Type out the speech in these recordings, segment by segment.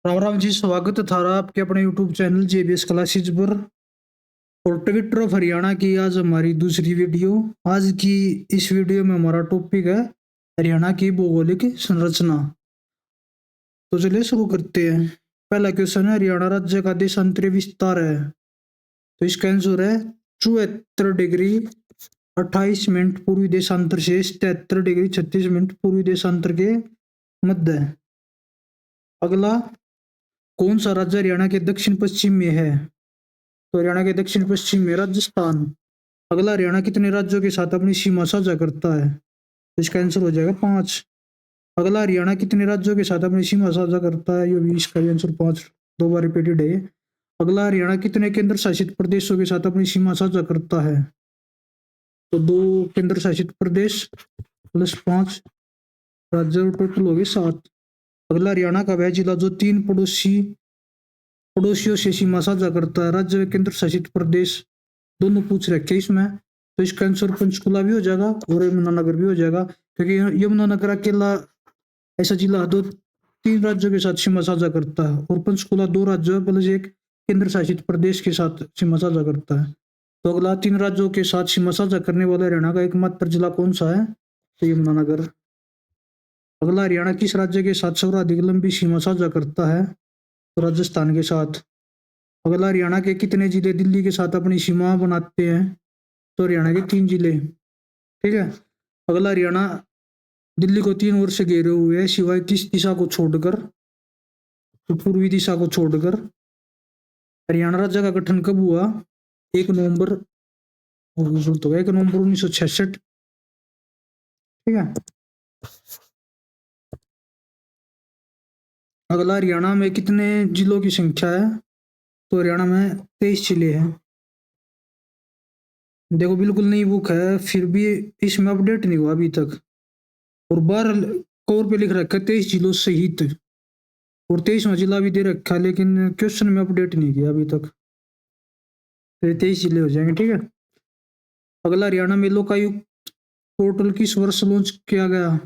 राम राम जी, स्वागत है थारा आपके अपने यूट्यूब चैनल जेबीएस क्लासेज पर। और ट्विटर ऑफ हरियाणा की आज हमारी दूसरी वीडियो। आज की इस वीडियो में हमारा टॉपिक है हरियाणा की भौगोलिक संरचना। तो चलिए शुरू करते हैं। पहला क्वेश्चन है, हरियाणा राज्य का देशांतरीय विस्तार है। तो इसका आंसर है 74 डिग्री 28 मिनट पूर्वी देशांतर से 73 डिग्री 36 मिनट पूर्वी देशांतर के मध्य। अगला, कौन सा राज्य हरियाणा के दक्षिण पश्चिम में है? तो हरियाणा के दक्षिण पश्चिम में राजस्थान। अगला, हरियाणा कितने राज्यों के साथ अपनी सीमा साझा करता है? तो इसका आंसर हो जाएगा 5। अगला, हरियाणा कितने राज्यों के साथ अपनी सीमा साझा करता है? ये भी इसका भी आंसर 5 दो बार रिपीटेड है। अगला, हरियाणा कितने केंद्र शासित प्रदेशों के साथ अपनी सीमा साझा करता है? तो 2 केंद्र शासित प्रदेश प्लस 5 राज्य, टोटल हो गए 7। अगला, हरियाणा का वह जिला जो 3 पड़ोसियों से सीमा साझा करता है, राज्य व केंद्र शासित प्रदेश दोनों पूछ रखे इसमें। तो इसका आंसर पंचकुला भी हो जाएगा और यमुनानगर भी हो जाएगा, क्योंकि यमुनानगर अकेला ऐसा जिला दो 3 राज्यों के साथ सीमा साझा करता है और पंचकुला 2 राज्यों प्लस एक केंद्र शासित प्रदेश के साथ सीमा साझा करता है। तो अगला, 3 राज्यों के साथ सीमा साझा करने वाला हरियाणा का एकमात्र जिला कौन सा है? तो यमुनानगर। अगला, हरियाणा किस राज्य के साथ सर्वाधिक लंबी सीमा साझा करता है? तो राजस्थान के साथ। अगला, हरियाणा के कितने जिले दिल्ली के साथ अपनी सीमा बनाते हैं? तो हरियाणा के 3 जिले। ठीक है। अगला, हरियाणा दिल्ली को 3 ओर से घेरे हुए है सिवाय किस दिशा को छोड़कर? तो पूर्वी दिशा को छोड़कर। हरियाणा राज्य का गठन कब हुआ? 1 नवंबर 1966। ठीक है। अगला, हरियाणा में कितने जिलों की संख्या है? तो हरियाणा में 23 जिले हैं। देखो, बिल्कुल नई बुक है, फिर भी इसमें अपडेट नहीं हुआ अभी तक। और 12 कवर पे लिख रखा है 23 जिलों सहित, और 23वां जिला भी दे रखा है, लेकिन क्वेश्चन में अपडेट नहीं किया अभी तक। तो 23 जिले हो जाएंगे। ठीक है। अगला, हरियाणा में लोकायुक्त पोर्टल किस वर्ष लॉन्च किया गया?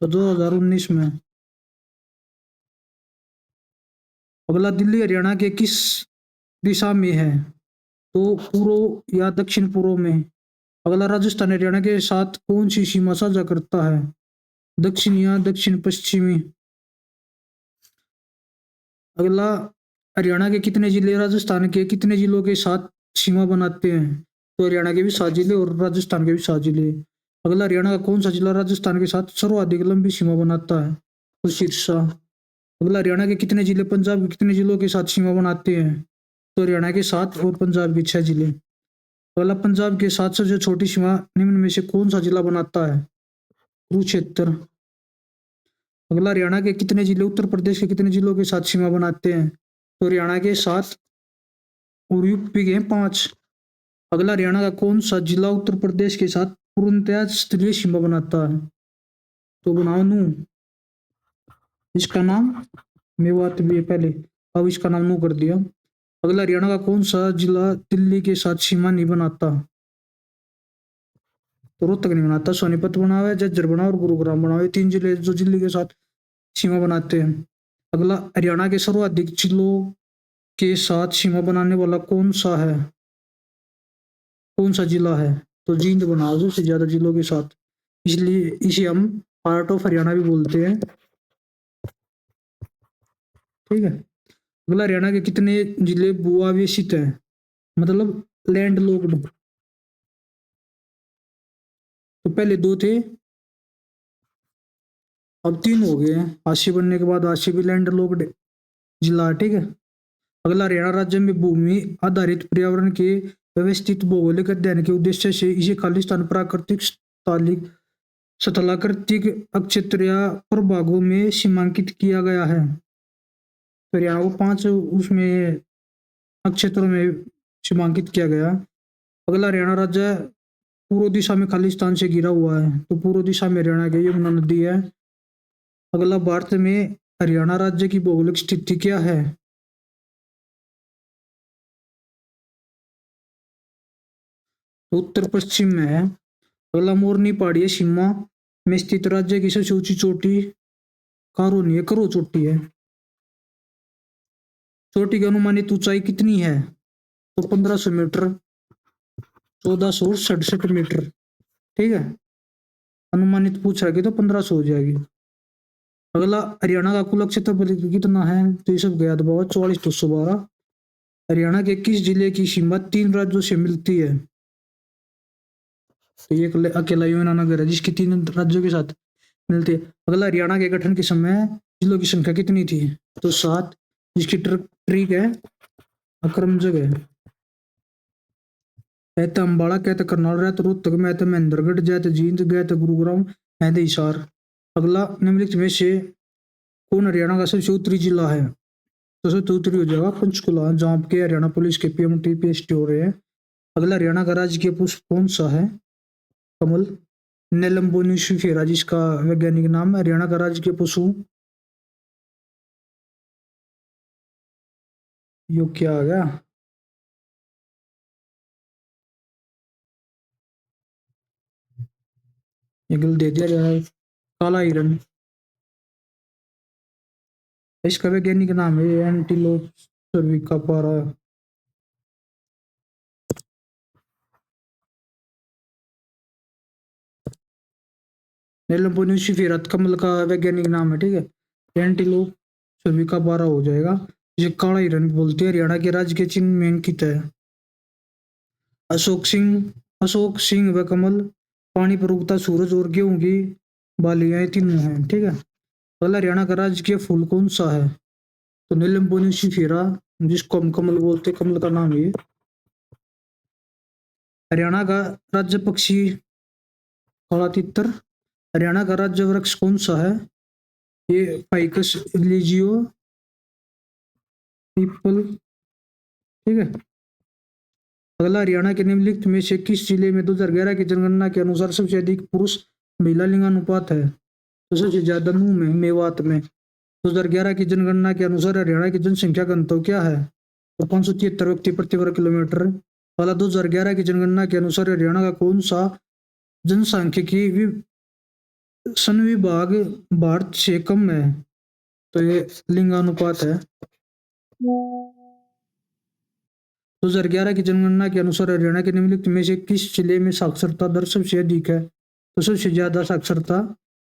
तो 2019 में। अगला, दिल्ली हरियाणा के किस दिशा में है? तो पूर्व या दक्षिण पूर्व में। अगला, राजस्थान हरियाणा के साथ कौन सी सीमा साझा करता है? दक्षिण या दक्षिण पश्चिमी। अगला, हरियाणा के कितने जिले राजस्थान के कितने जिलों के साथ सीमा बनाते हैं? तो हरियाणा के भी 7 जिले और राजस्थान के भी 7 जिले। अगला, हरियाणा का कौन सा जिला राजस्थान के साथ सर्वाधिक लंबी सीमा बनाता है? तो सिरसा। अगला, हरियाणा के कितने जिले पंजाब के कितने जिलों के साथ सीमा बनाते हैं? तो हरियाणा के 7 और पंजाब के 6 जिले। अगला, पंजाब के साथ सबसे छोटी सीमा निम्न में से कौन सा जिला बनाता है? कुरुक्षेत्र। अगला, हरियाणा के कितने जिले उत्तर प्रदेश के कितने जिलों के साथ सीमा बनाते हैं? तो हरियाणा के 7 और यूपी के 5। अगला, हरियाणा का कौन सा जिला उत्तर प्रदेश के साथ पूर्णतया स्तरीय सीमा बनाता है? तो बनाओ नू। इसका नाम मेवात भी है पहले, अब इसका नाम नू कर दिया। अगला, हरियाणा का कौन सा जिला दिल्ली के साथ सीमा नहीं बनाता? तो रोहतक नहीं बनाता, सोनीपत बना हुआ है, झज्जर बना और गुरुग्राम बना हुआ है, 3 जिले जो दिल्ली के साथ सीमा बनाते हैं। अगला, हरियाणा के सर्वाधिक जिलों के साथ सीमा बनाने वाला कौन सा है? कौन सा जिला है? तो जींद बना सबसे ज्यादा जिलों के साथ, इसलिए इसे हम पार्ट ऑफ हरियाणा भी बोलते हैं। ठीक है। अगला, हरियाणा के कितने जिले भूआवेशित हैं, मतलब लैंड लॉक्ड? तो पहले 2 थे, अब 3 हो गए हैं। आशी बनने के बाद आशी भी लैंड लॉक्ड जिला है। ठीक है। अगला, हरियाणा राज्य में भूमि आधारित पर्यावरण के व्यवस्थित भौगोलिक अध्ययन के उद्देश्य से इसे खालिस्तान प्राकृतिक स्थलाकृतिक अक्षेत्र या प्रभागों में सीमांकित किया गया है। तो हरियाणा को 5 उसमें नक्षत्रों में सीमांकित किया गया। अगला, हरियाणा राज्य पूर्व दिशा में खालिस्तान से घिरा हुआ है, तो पूर्व दिशा में हरियाणा की यमुना नदी है। अगला, भारत में हरियाणा राज्य की भौगोलिक स्थिति क्या है? तो उत्तर पश्चिम में है। अगला, मोरनी पहाड़ी सीमा में स्थित राज्य की सबसे ऊंची चोटी कारोनी है, करो चोटी है। चोटी की अनुमानित ऊंचाई कितनी है? तो 1500 मीटर, 1467 मीटर। ठीक है, अनुमानित पूछ रहा है कि तो 1500 हो जाएगी। अगला, हरियाणा का कुल क्षेत्रफल कितना है? तो ये सब ज्ञात बाबा 44,212। हरियाणा के किस जिले की सीमा 3 राज्यों से मिलती है? तो ये अकेला यमुनानगर है जिसकी 3 राज्यों के साथ मिलती है। अगला, हरियाणा के गठन के समय जिलों की संख्या कितनी थी? तो 7, जिसकी ट्रिक है अक्रमजक है। कहते अम्बाड़ा, कहते करनाल, रहते रोहतक में, कहते महेंद्रगढ़, जैते जींद, कहते गुरुग्राम, कहते हिसार। अगला, निम्नलिखित में से कौन हरियाणा का सबसे उत्तरी जिला है? तो सबसे उत्तरी हो जाएगा पंचकुला, जहाँ के हरियाणा पुलिस के पीएमटी पीएसटी हो रहे हैं। अगला, हरियाणा का राजकीय पुष्प कौन सा है? कमल। नेलम बोनिफेरा जिसका वैज्ञानिक नाम है। हरियाणा का राजकीय पशु, यो क्या आ गया? ये गल दे दिया जाए, काला हिरन। इसका वैज्ञानिक नाम है एंटीलोप सर्विकापारा। नेलम बोनिफेरा कमल का वैज्ञानिक नाम है। ठीक है, एंटीलोप सर्विकापारा हो जाएगा। ये काला हिरन बोलते हैं। हरियाणा के राज्य के चिन्ह में अंकित है अशोक सिंह। अशोक सिंह व कमल, पानी पर उगता सूरज और गेहूं की बालियां तीनों हैं। ठीक है, अगला, हरियाणा का राजकीय फूल कौन सा है? तो नीलम बोनिफेरा, जिसको हम कमल बोलते, कमल का नाम ये। हरियाणा का राज्य पक्षी काला तितर। हरियाणा का राज्य वृक्ष कौन सा है? ये फाइकस इलिजियो पीपल। ठीक है, अगला, हरियाणा के निम्नलिखित में से किस जिले में 2011 की जनगणना के अनुसार सबसे अधिक पुरुष महिला लिंगानुपात है? तो सबसे ज्यादा नूह में, मेवात में। 2011 की जनगणना के अनुसार हरियाणा की जनसंख्या घनत्व क्या है? तो 573 व्यक्ति प्रति वर्ग किलोमीटर। वाला, 2011 की जनगणना के अनुसार हरियाणा का कौन सा जनसांख्यिकी विभाग भारत से कम है? तो ये लिंगानुपात है। 2011 की जनगणना के अनुसार हरियाणा के निम्नलिखित में से किस जिले में साक्षरता दर सबसे अधिक है? तो सबसे ज्यादा साक्षरता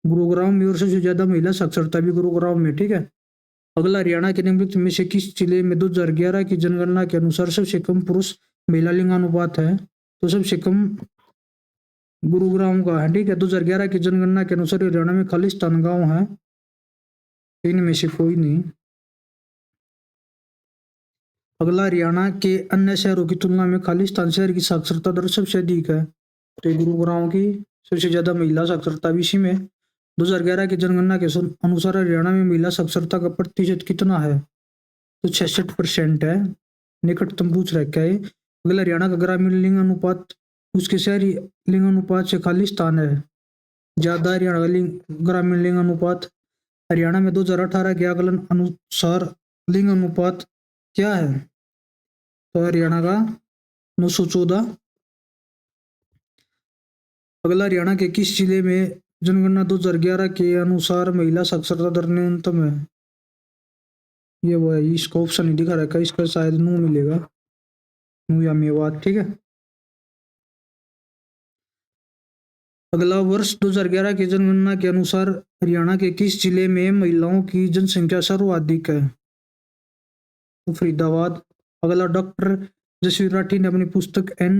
गुरुग्राम में, और सबसे ज्यादा महिला साक्षरता भी गुरुग्राम में। ठीक है, अगला, हरियाणा के निम्नलिखित में से किस जिले में 2011 की जनगणना के अनुसार सबसे कम पुरुष महिला लिंगानुपात है? तो सबसे कम गुरुग्राम का है। ठीक है, 2011 की जनगणना के अनुसार हरियाणा में खालिस्तान गांव है, इनमें से कोई नहीं। अगला, हरियाणा के अन्य शहरों की तुलना में खालिस्तान शहर की साक्षरता दर सबसे अधिक है। तो गुरुग्राम की सबसे ज्यादा महिला साक्षरता भी इसी में। 2011 की जनगणना के अनुसार हरियाणा में महिला साक्षरता का प्रतिशत कितना है? तो 66% है। निकटतम पूछ रखा है। अगला, हरियाणा का ग्रामीण लिंग अनुपात उसके शहरी लिंग अनुपात से खालिस्तान है ज्यादा। हरियाणा का ग्रामीण लिंग अनुपात, हरियाणा में 2018 के आकलन अनुसार लिंग अनुपात क्या है? तो हरियाणा का 914। अगला, हरियाणा के किस जिले में जनगणना 2011 के अनुसार महिला साक्षरता दर न्यूनतम है? ये वो है, इसका ऑप्शन नहीं दिखा रखा, इसका शायद नू मिलेगा, नू या मेवात। ठीक है, अगला, वर्ष 2011 की जनगणना के अनुसार हरियाणा के किस जिले में महिलाओं की जनसंख्या सर्वाधिक है? तो फरीदाबाद। अगला, डॉक्टर जसवीर राठी ने अपनी पुस्तक an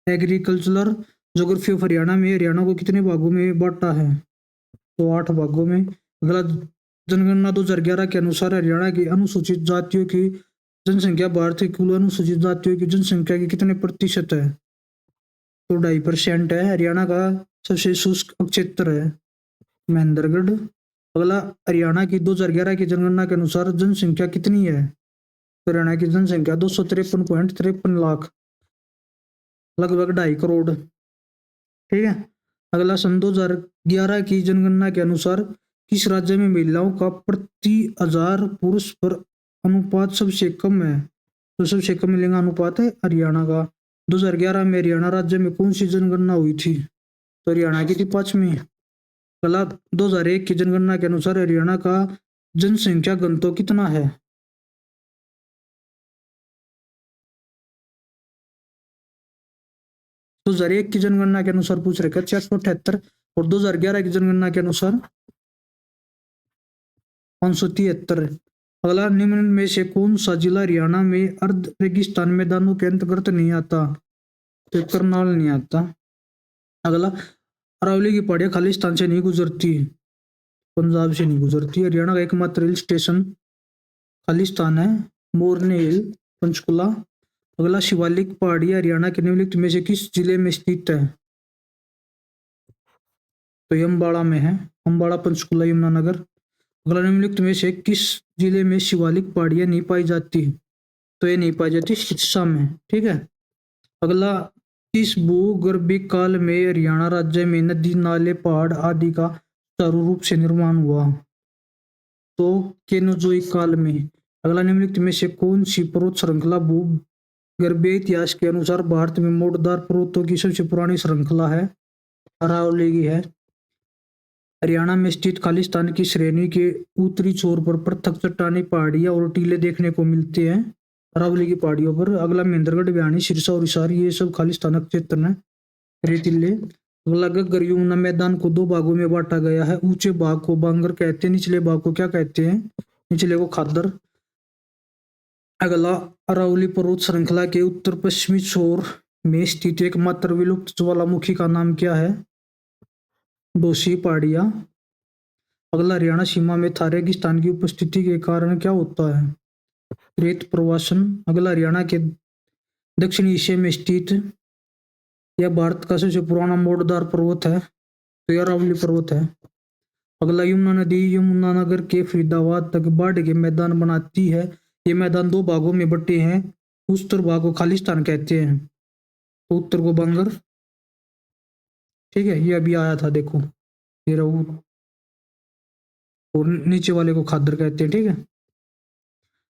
agricultural geography of Haryana को कितने भागों में बांटा है? तो 8 भागों में। अगला, जनगणना 2011 के अनुसार हरियाणा की अनुसूचित जातियों की जनसंख्या भारत की कुल अनुसूचित जातियों की जनसंख्या के कितने प्रतिशत है? तो 2.5% है। हरियाणा का सबसे शुष्क क्षेत्र है महेंद्रगढ़। अगला, हरियाणा की 2011 की जनगणना के अनुसार जनसंख्या कितनी है? तो हरियाणा की जनसंख्या 253.53 लाख, लगभग 2.5 करोड़। ठीक है, अगला, सन 2011 की जनगणना के अनुसार किस राज्य में महिलाओं का प्रति 1000 पुरुष पर अनुपात सबसे कम है? तो सबसे कम लिंगानुपात है हरियाणा का। 2011 में हरियाणा राज्य में कौन सी जनगणना हुई थी? तो हरियाणा की थी 5वीं। अगला, 2001 की जनगणना के अनुसार हरियाणा का जनसंख्या घनत्व कितना है? 2001 की जनगणना के अनुसार पूछ रखा 478 और 2011 की जनगणना के अनुसार 573। अगला, निम्न में से कौन सा जिला हरियाणा में अर्ध रेगिस्तान मैदानों के अंतर्गत नहीं आता? तो करनाल नहीं आता। अगला, अरावली की पहाड़ियां खालिस्तान से नहीं गुजरती, पंजाब से नहीं गुजरती। हरियाणा का एकमात्र हिल स्टेशन खालिस्तान है, मोरनी हिल, पंचकुला। अगला, शिवालिक पहाड़ियां हरियाणा के निम्नलिखित में से किस जिले में स्थित है? तो ये अम्बाड़ा में है, अम्बाड़ा, पंचकुला, यमुनानगर। अगला, निम्नलिखित में से किस जिले में शिवालिक पहाड़ियां नहीं पाई जाती? तो ये नहीं पाई जाती सिरसा में, ठीक है। अगला, किस भूगर्भीय काल में हरियाणा राज्य में नदी, नाले, पहाड़ आदि का सुचारू रूप से निर्माण हुआ? तो केनोजोइक काल में। अगला, निम्नलिखित में से कौन सी पर्वत श्रृंखला भूगर्भीय इतिहास के अनुसार भारत में मोड़दार पर्वतों की सबसे पुरानी श्रृंखला है? अरावली की है। हरियाणा में स्थित खालिस्तान की श्रेणी के उत्तरी छोर पर पृथक चट्टानी पहाड़ियां और टीले देखने को मिलते हैं, अरावली की पहाड़ियों पर। अगला, महेंद्रगढ़, भिवानी, सिरसा और हिसार ये सब खालिस्तान क्षेत्र में रेतीले। अगला, गग्गर यमुना मैदान को दो भागों में बांटा गया है, ऊंचे भाग को बांगर कहते हैं, निचले भाग को क्या कहते हैं? निचले को खादर। अगला, अरावली पर्वत श्रृंखला के उत्तर पश्चिमी छोर में स्थित एकमात्र विलुप्त ज्वालामुखी का नाम क्या है? डोसी पहाड़ियां। अगला, हरियाणा सीमा में थार रेगिस्तान की उपस्थिति के कारण क्या होता है? रेत प्रवासन। अगला, हरियाणा के दक्षिणी हिस्से में स्थित यह भारत का सबसे पुराना मोड़दार पर्वत है, तो यह अरावली पर्वत है। अगला, यमुना नदी यमुनानगर के फरीदाबाद तक बाढ़ के मैदान बनाती है, ये मैदान दो भागों में बटे हैं, उत्तर भाग को खालिस्तान कहते हैं, तो उत्तर को बांगर, ठीक है। ये अभी आया था, देखो ये रहू, और नीचे वाले को खादर कहते हैं, ठीक है।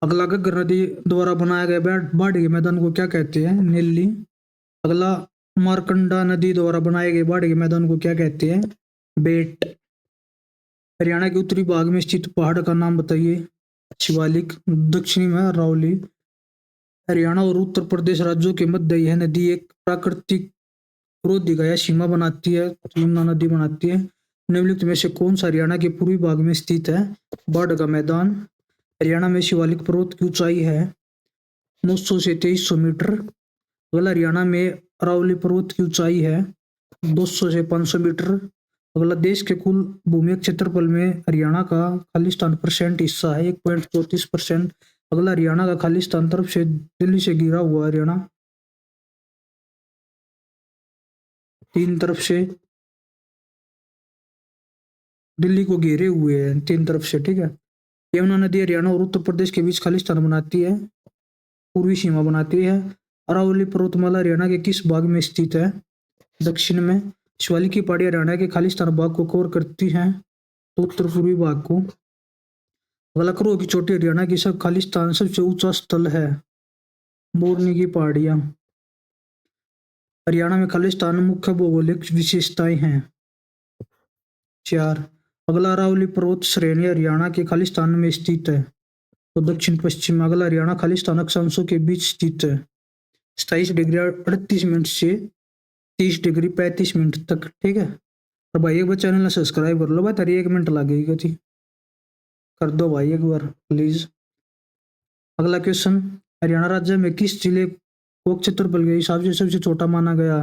अगला, घग्गर नदी द्वारा बनाया गया बाढ़ के मैदान को क्या कहते हैं? नीली। अगला, मारकंडा नदी द्वारा बनाए गए बाढ़ के मैदान को क्या कहते हैं? बेट। हरियाणा के उत्तरी भाग में स्थित पहाड़ का नाम बताइए। शिवालिक। दक्षिणी में अरावली। हरियाणा और उत्तर प्रदेश राज्यों के मध्य यह नदी एक प्राकृतिक रोधिका या सीमा बनाती है, यमुना नदी बनाती है। निम्नलिखित में से कौन सा हरियाणा के पूर्वी भाग में स्थित है? बाढ़ का मैदान। हरियाणा में शिवालिक पर्वत की ऊंचाई है 900 से 2300 मीटर। अगला, हरियाणा में अरावली पर्वत की ऊंचाई है 200 से 500 मीटर। अगला, देश के कुल भूमि क्षेत्रफल में हरियाणा का खालिस्तान परसेंट हिस्सा है 1.34%। अगला, हरियाणा का खालिस्तान तरफ से दिल्ली से घिरा हुआ, हरियाणा तीन तरफ से दिल्ली को घेरे हुए हैं, तीन तरफ से, ठीक है। यमुना नदी हरियाणा और उत्तर प्रदेश के बीच खालिस्तान बनाती है, पूर्वी सीमा बनाती है। अरावली पर्वतमाला हरियाणा के किस भाग में स्थित है? दक्षिण में। शिवालिक की पहाड़ी हरियाणा के खालिस्तान भाग को कवर करती हैं, तो उत्तर पूर्वी भाग को। अगला, करोह की चोटी हरियाणा की सब खालिस्तान सबसे ऊंचा स्थल है, मोरनी की पहाड़ियां। हरियाणा में खालिस्तान मुख्य भौगोलिक विशेषताएं हैं 4। अगला, अरावली पर्वत श्रेणी हरियाणा के खालिस्तान में स्थित है, तो दक्षिण पश्चिम। अगला, हरियाणा खालिस्तान अक्षांशों के बीच स्थित है, 27 डिग्री 38 मिनट से 30 डिग्री 35 मिनट तक, ठीक है। तो भाई एक बार चैनल ने सब्सक्राइब कर लो भाई, तारी 1 मिनट लगेगी थी, कर दो भाई एक बार प्लीज। अगला क्वेश्चन, हरियाणा राज्य में किस जिले को क्षेत्रफल के हिसाब से सबसे छोटा माना गया?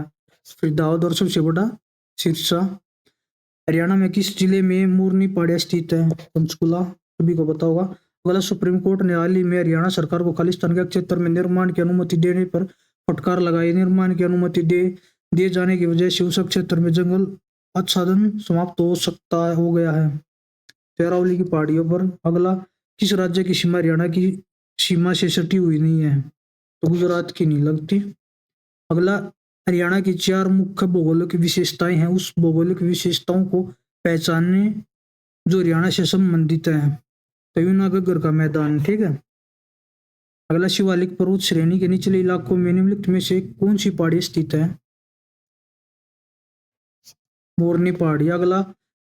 फरीदाबाद और सबसे बड़ा सिरसा। हरियाणा में किस जिले में मोरनी पहाड़ियां स्थित है? पंचकुला, सभी को पता होगा। अगला, सुप्रीम कोर्ट ने हाल ही में हरियाणा सरकार को खालिस्तान के क्षेत्र में निर्माण की अनुमति देने पर फटकार लगाई। निर्माण की अनुमति दिए जाने की वजह से उस क्षेत्र में जंगल आच्छादन समाप्त हो गया है, अरावली की पहाड़ियों पर। अगला, किस राज्य की सीमा हरियाणा की सीमा से सटी हुई नहीं है? तो गुजरात की नहीं लगती। अगला, हरियाणा की 4 मुख्य भौगोलिक विशेषताएं हैं, उस भौगोलिक विशेषताओं को पहचानने जो हरियाणा से संबंधित है, तो यमुनानगर का मैदान, ठीक है। अगला, शिवालिक पर्वत श्रेणी के निचले इलाकों में निम्नलिखित में से कौन सी पहाड़ी स्थित है? मोरनी पहाड़ी। अगला,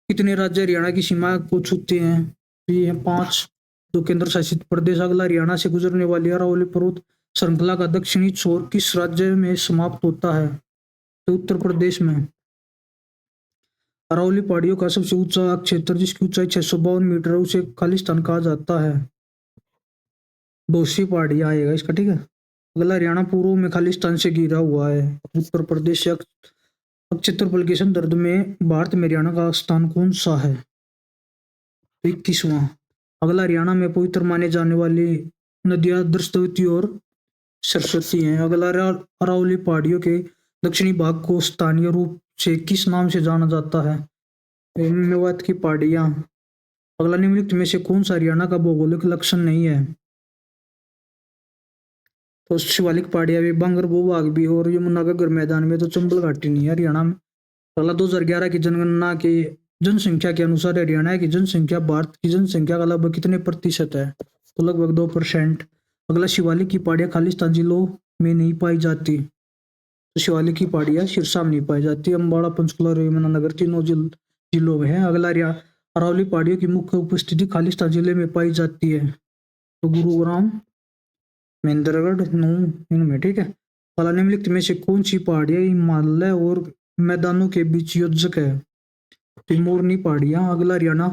कितने राज्य हरियाणा की सीमा को छूते हैं? ये है 5, 2 केंद्र शासित प्रदेश। अगला, हरियाणा से गुजरने वाली अरावली पर्वत श्रृंखला का दक्षिणी छोर किस राज्य में समाप्त होता है? तो उत्तर प्रदेश में अरावली पहाड़ियों का सबसे ऊंचा क्षेत्र जिसकी ऊंचाई 652 मीटर है उसे खालिस्तान कहा जाता है। बहुत सी पहाड़ियां आएगा इसका, ठीक है। अगला, हरियाणा पूर्व में खालिस्तान से घिरा हुआ है। उत्तर प्रदेश से क्षेत्रफल के संदर्भ में भारत में हरियाणा का स्थान कौन सा है? 21वां। अगला, हरियाणा में पवित्र माने जाने वाली नदियां दृष्टवती और सरस्वती हैं। अगला, अरावली पहाड़ियों के दक्षिणी भाग को स्थानीय रूप से किस नाम से जाना जाता है? मेवात की पहाड़ियां। अगला, निम्नलिखित में से कौन सा हरियाणा का भौगोलिक लक्षण नहीं है? तो शिवालिक पहाड़ियां भी, बांगर भूभाग भी, और यमुनानगर मैदान में तो चंबल घाटी नहीं है हरियाणा में। अगला, 2011 की जनगणना के जनसंख्या के अनुसार हरियाणा की जनसंख्या भारत की जनसंख्या का लगभग कितने प्रतिशत है? तो लगभग 2%। अगला, शिवालिक की पहाड़ियां खालिस्तान जिलों में नहीं पाई जाती। तो शिवालिक की पहाड़ियां सिरसा में नहीं पाई जाती, अम्बाड़ा, पंचकुला और यमुनानगर तीनों जिलों में है। अगला, अरावली पहाड़ियों की मुख्य उपस्थिति खालिस्तान जिले में पाई जाती है। तो गुरुग्राम, महेंद्रगढ़, नूंह, इनमें, ठीक है। अगला, निम्नलिखित में से कौन सी पहाड़ियां हिमालय और मैदानों के बीच योजक है? तो मोरनी पहाड़ियां। अगला, हरियाणा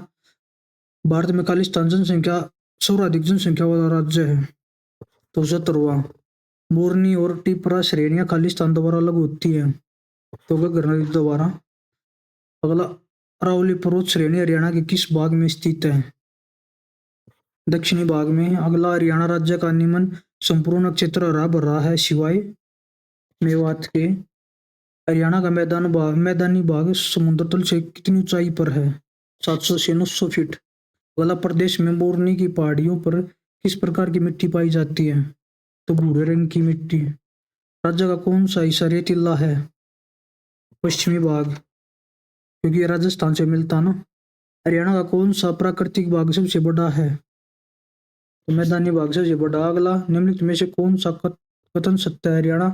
भारत में खालिस्तान जनसंख्या सर्वाधिक जनसंख्या वाला राज्य है। तो 17वां। मोरनी और टिपरा श्रेणियां खालिस्तान द्वारा अलग होती है। तो घग्गर नदी द्वारा। अगला, अरावली पर्वत श्रेणी हरियाणा के किस भाग में स्थित है? दक्षिणी भाग में। अगला, हरियाणा राज्य का निम्न संपूर्ण क्षेत्र हरा भरा है सिवाय मेवात के। हरियाणा का मैदानी भाग समुद्र तल से कितनी ऊंचाई पर है? 700 से 900 फीट। अगला, प्रदेश में मोरनी की पहाड़ियों पर किस प्रकार की मिट्टी पाई जाती है? तो भूरे रंग की मिट्टी। राज्य का कौन सा हिस्सा रेतीला है? पश्चिमी भाग, क्योंकि ये राजस्थान से मिलता ना। हरियाणा का कौन सा प्राकृतिक भाग सबसे बड़ा है? तो मैदानी भाग सबसे बड़ा। अगला, निम्नलिखित में से कौन सा कथन सत्य है? हरियाणा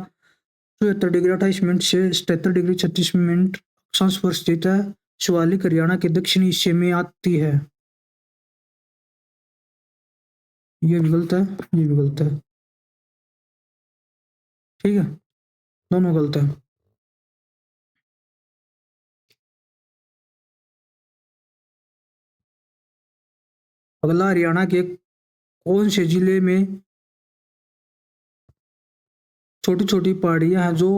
74 डिग्री 28 मिनट से 77 डिग्री 36 मिनट अक्षांश पर स्थित है। शिवालिक हरियाणा के दक्षिणी हिस्से में आती है। ये भी गलत है, ये भी गलत है, ठीक है, दोनों गलत है। अगला, हरियाणा के कौन से जिले में छोटी छोटी पहाड़ियां हैं जो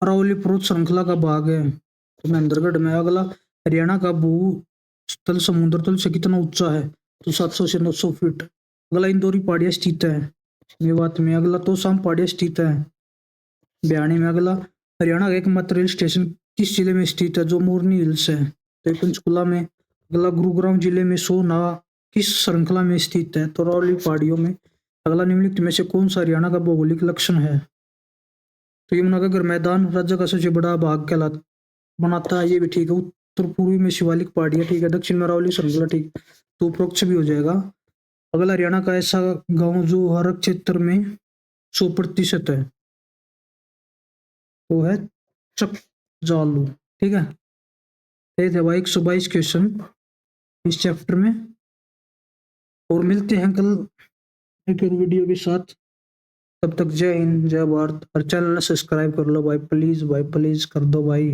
अरावली पर्वत श्रृंखला का भाग है? तो महेंद्रगढ़ में। अगला, हरियाणा का भूतल समुद्र तल से कितना ऊंचा है? तो 700 से 900 फीट। अगला, इंदौरी पहाड़ियां स्थित है मेवात में। अगला, तोशाम पहाड़ियां स्थित है बयानी में। अगला, हरियाणा का एकमात्र रेल स्टेशन किस जिले में स्थित है जो मोरनी हिल्स है? तो पंचकुला में। अगला, गुरुग्राम जिले में सोना किस श्रृंखला में स्थित है? तो अरावली पहाड़ियों में। अगला, निम्नलिखित में से कौन सा हरियाणा का भौगोलिक लक्षण है? तो यमुनानगर मैदान राज्य का सबसे बड़ा भाग कहलाता बनाता है, ये भी ठीक है। उत्तर पूर्वी में शिवालिक पहाड़ियां, ठीक है। दक्षिण में अरावली श्रृंखला, ठीक, तो उपरोक्त भी हो जाएगा। अगला, हरियाणा का ऐसा गांव जो हर क्षेत्र में 100% है, वो है चकजालू, ठीक है। ये थे भाई 122 क्वेश्चन इस चैप्टर में, और मिलते हैं कल एक और वीडियो के साथ। तब तक जय हिंद, जय भारत। और चैनल सब्सक्राइब कर लो भाई, प्लीज भाई, प्लीज कर दो भाई,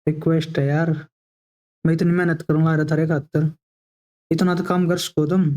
रिक्वेस्ट है यार। मैं इतनी मेहनत करूंगा थारे खातर, इतना तो काम कर सको तुम।